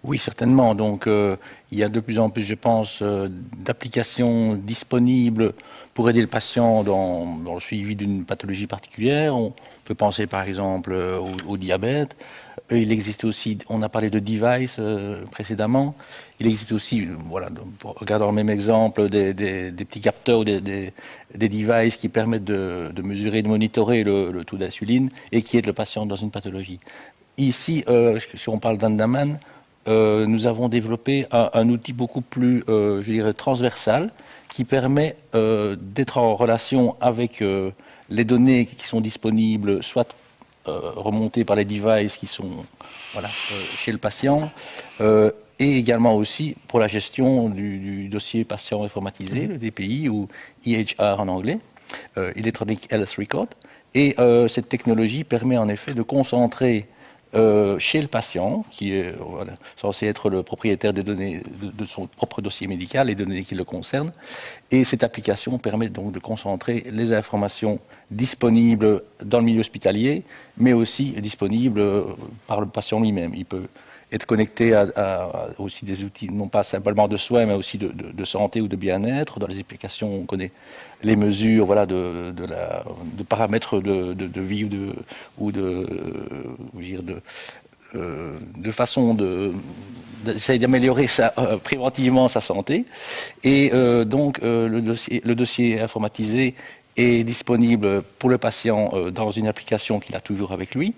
Oui, certainement. Donc, il y a de plus en plus, je pense, d'applications disponibles pour aider le patient dans le suivi d'une pathologie particulière. On peut penser par exemple au diabète. Il existe aussi, on a parlé de device précédemment. Il existe aussi, voilà, regardons le même exemple, des petits capteurs ou des devices qui permettent de mesurer, de monitorer le taux d'insuline et qui aident le patient dans une pathologie. Ici, si on parle d'Andaman, nous avons développé un outil beaucoup plus, je dirais, transversal, qui permet d'être en relation avec les données qui sont disponibles, soit remontées par les devices qui sont voilà, chez le patient, et également aussi pour la gestion du dossier patient informatisé, le DPI, ou EHR en anglais, Electronic Health Record. Et cette technologie permet en effet de concentrer chez le patient, qui est voilà, censé être le propriétaire des données de son propre dossier médical, les données qui le concernent. Et cette application permet donc de concentrer les informations disponibles dans le milieu hospitalier, mais aussi disponibles par le patient lui-même. Il peut être connecté à aussi des outils, non pas simplement de soins, mais aussi de santé ou de bien-être. Dans les applications, on connaît les mesures voilà, de paramètres de vie ou de façon d'essayer d'améliorer préventivement sa santé. Et donc, le dossier informatisé est disponible pour le patient dans une application qu'il a toujours avec lui,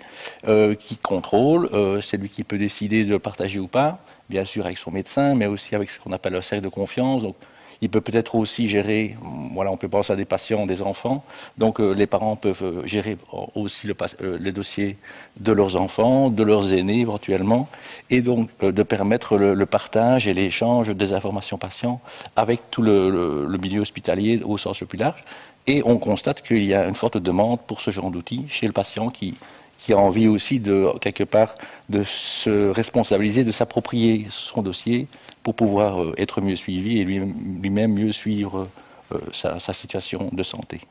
qui contrôle, c'est lui qui peut décider de le partager ou pas, bien sûr avec son médecin, mais aussi avec ce qu'on appelle un cercle de confiance. Donc, il peut peut-être aussi gérer, voilà, on peut penser à des patients, des enfants, donc les parents peuvent gérer aussi les dossiers de leurs enfants, de leurs aînés éventuellement, et donc de permettre le partage et l'échange des informations patients avec tout le milieu hospitalier au sens le plus large. Et on constate qu'il y a une forte demande pour ce genre d'outils chez le patient qui a envie aussi de, quelque part, de se responsabiliser, de s'approprier son dossier pour pouvoir être mieux suivi et lui-même mieux suivre sa situation de santé.